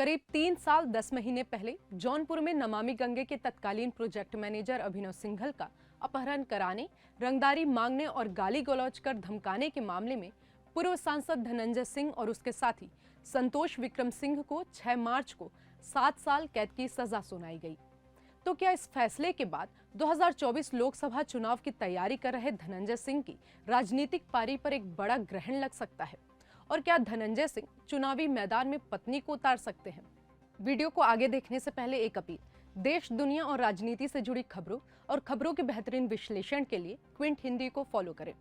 करीब 3 साल 10 महीने पहले जौनपुर में नमामि गंगे के तत्कालीन प्रोजेक्ट मैनेजर अभिनव सिंघल का अपहरण कराने, रंगदारी मांगने और गाली गलौज कर धमकाने के मामले में पूर्व सांसद धनंजय सिंह और उसके साथी संतोष विक्रम सिंह को 6 मार्च को 7 साल कैद की सजा सुनाई गई। तो क्या इस फैसले के बाद 2024 लोकसभा चुनाव की तैयारी कर रहे धनंजय सिंह की राजनीतिक पारी पर एक बड़ा ग्रहण लग सकता है? और क्या धनंजय सिंह चुनावी मैदान में पत्नी को उतार सकते हैं? वीडियो को आगे देखने से पहले एक अपील, देश दुनिया और राजनीति से जुड़ी खबरों और खबरों के बेहतरीन विश्लेषण के लिए क्विंट हिंदी को फॉलो करें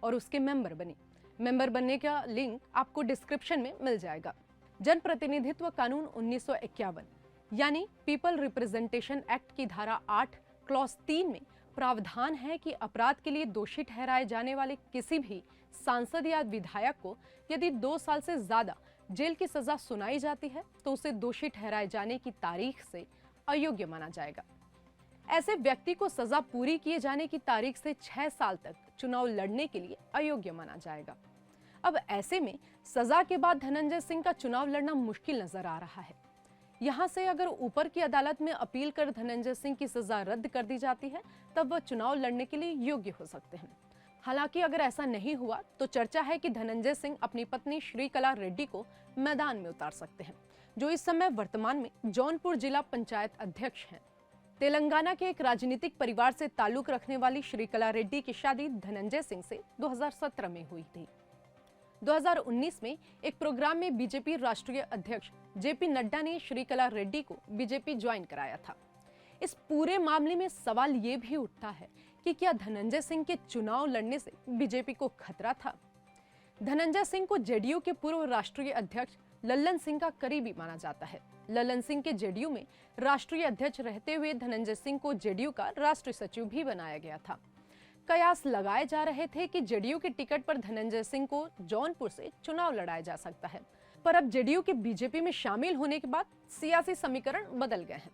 और उसके मेंबर बने। मेंबर बनने का लिंक आपको डिस्क्रिप्शन में मिल जाएगा। जनप्रतिनिधित्व कानून 1951 यानी पीपल रिप्रेजेंटेशन एक्ट की धारा 8 क्लॉज 3 में प्रावधान है कि अपराध के लिए दोषी ठहराए जाने वाले किसी भी सांसद या विधायक को यदि 2 साल से ज्यादा जेल की सजा सुनाई जाती है तो उसे दोषी ठहराए जाने की तारीख से अयोग्य माना जाएगा। ऐसे व्यक्ति को सजा पूरी किए जाने की तारीख से 6 साल तक चुनाव लड़ने के लिए अयोग्य माना जाएगा। अब ऐसे में सजा के बाद धनंजय सिंह का चुनाव लड़ना मुश्किल नजर आ रहा है। यहां से अगर ऊपर की अदालत में अपील कर धनंजय सिंह की सजा रद्द कर दी जाती है तब वह चुनाव लड़ने के लिए योग्य हो सकते हैं। हालांकि अगर ऐसा नहीं हुआ तो चर्चा है कि धनंजय सिंह अपनी पत्नी श्रीकला रेड्डी को मैदान में उतार सकते हैं, जो इस समय वर्तमान में जौनपुर जिला पंचायत अध्यक्ष हैं। तेलंगाना के एक राजनीतिक परिवार से ताल्लुक रखने वाली श्रीकला रेड्डी की शादी धनंजय सिंह से 2017 में हुई थी। 2019 में एक प्रोग्राम में बीजेपी राष्ट्रीय अध्यक्ष जेपी नड्डा ने श्रीकला रेड्डी को बीजेपी ज्वाइन कराया था। इस पूरे मामले में सवाल ये भी उठता है कि क्या धनंजय सिंह के चुनाव लड़ने से बीजेपी को खतरा था? धनंजय सिंह को जेडीयू के पूर्व राष्ट्रीय अध्यक्ष लल्लन सिंह का करीबी माना जाता है। लल्लन सिंह के जेडीयू में राष्ट्रीय अध्यक्ष रहते हुए धनंजय सिंह को जेडीयू का राष्ट्रीय सचिव भी बनाया गया था। कयास लगाए जा रहे थे कि जेडीयू के टिकट पर धनंजय सिंह को जौनपुर से चुनाव लड़ाया जा सकता है, पर अब जेडीयू के बीजेपी में शामिल होने के बाद सियासी समीकरण बदल गए हैं।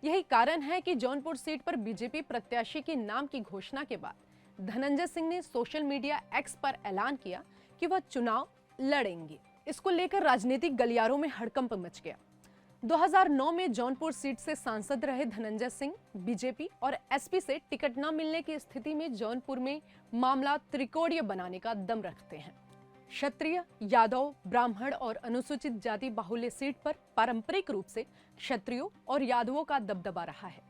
यही कारण है कि जौनपुर सीट पर बीजेपी प्रत्याशी के नाम की घोषणा के बाद धनंजय सिंह ने सोशल मीडिया एक्स पर ऐलान किया कि वह चुनाव लड़ेंगे। इसको लेकर राजनीतिक गलियारों में हड़कंप मच गया। 2009 में जौनपुर सीट से सांसद रहे धनंजय सिंह बीजेपी और एसपी से टिकट न मिलने की स्थिति में जौनपुर में मामला त्रिकोणीय बनाने का दम रखते हैं। क्षत्रिय, यादव, ब्राह्मण और अनुसूचित जाति बाहुल्य सीट पर पारंपरिक रूप से क्षत्रियों और यादवों का दबदबा रहा है।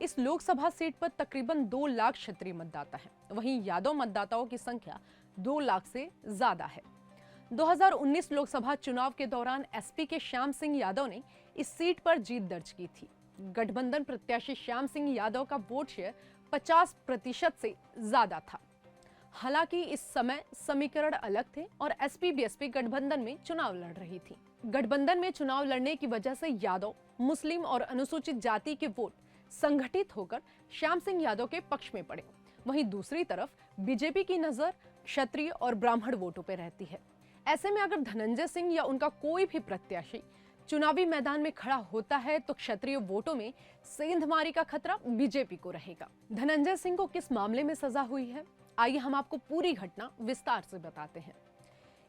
इस लोकसभा सीट पर तकरीबन 2 लाख क्षत्रिय मतदाता हैं, वहीं यादव मतदाताओं की संख्या 2 लाख से ज्यादा है। 2019 लोकसभा चुनाव के दौरान एसपी के श्याम सिंह यादव ने इस सीट पर जीत दर्ज की थी। गठबंधन प्रत्याशी श्याम सिंह यादव का वोट शेयर 50% से ज्यादा था। हालांकि इस समय समीकरण अलग थे और एसपी बीएसपी गठबंधन में चुनाव लड़ रही थी। गठबंधन में चुनाव लड़ने की वजह से यादव, मुस्लिम और अनुसूचित जाति के वोट संगठित होकर श्याम सिंह यादव के पक्ष में पड़े। वहीं दूसरी तरफ बीजेपी की नजर क्षत्रिय और ब्राह्मण वोटों पर रहती है। ऐसे में अगर धनंजय सिंह या उनका कोई भी प्रत्याशी चुनावी मैदान में खड़ा होता है तो क्षत्रिय वोटों में सेंधमारी का खतरा बीजेपी को रहेगा। धनंजय सिंह को किस मामले में सजा हुई है, आइए हम आपको पूरी घटना विस्तार से बताते हैं।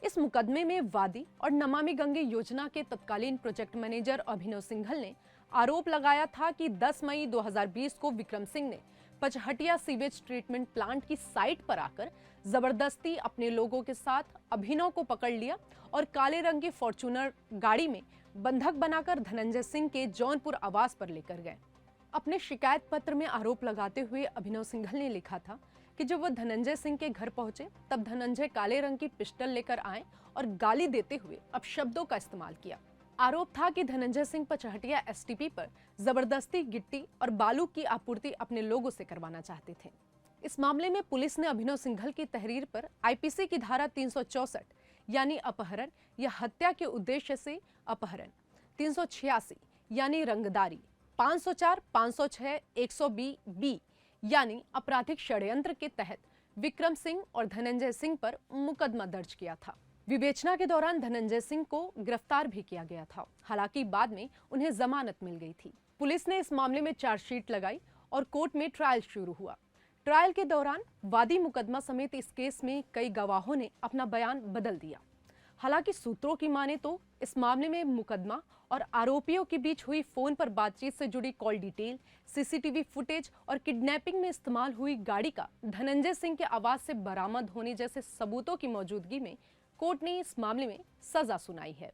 इस मुकदमे में वादी और नमामि गंगे योजना के तत्कालीन प्रोजेक्ट मैनेजर अभिनव सिंघल ने आरोप लगाया था कि 10 मई 2020 को विक्रम सिंह ने पचहटिया सीवेज ट्रीटमेंट प्लांट की साइट पर आकर जबरदस्ती अपने लोगों के साथ अभिनव को पकड़ लिया और काले रंग की फॉर्च्यूनर गाड़ी में बंधक बनाकर धनंजय सिंह के जौनपुर आवास पर लेकर गए। अपने शिकायत पत्र में आरोप लगाते हुए अभिनव सिंघल ने लिखा था कि जब वह धनंजय सिंह के घर पहुंचे तब धनंजय काले रंग की पिस्टल लेकर आए और गाली देते हुए अपशब्दों का इस्तेमाल किया। आरोप था कि धनंजय सिंह पचहटिया एसटीपी पर जबरदस्ती गिट्टी और बालू की आपूर्ति अपने लोगों से करवाना चाहते थे। इस मामले में पुलिस ने अभिनव सिंघल की तहरीर पर आईपीसी की धारा 364 यानी अपहरण या हत्या के उद्देश्य से अपहरण, 386 यानी रंगदारी, 504, 506, 120B यानी आपराधिक षड्यंत्र के तहत विक्रम सिंह और धनंजय सिंह पर मुकदमा दर्ज किया था। विवेचना के दौरान धनंजय सिंह को गिरफ्तार भी किया गया था। हालांकि बाद में उन्हें जमानत मिल गई थी। पुलिस ने इस मामले में चार्जशीट लगाई और कोर्ट में ट्रायल शुरू हुआ। ट्रायल के दौरान वादी मुकदमा समेत इस केस में कई गवाहों ने अपना बयान बदल दिया। हालांकि सूत्रों की माने तो इस मामले में मुकदमा और आरोपियों के बीच हुई फोन पर बातचीत से जुड़ी कॉल डिटेल, सीसीटीवी फुटेज और किडनैपिंग में इस्तेमाल हुई गाड़ी का धनंजय सिंह के आवाज से बरामद होने जैसे सबूतों की मौजूदगी में कोर्ट ने इस मामले में सजा सुनाई है।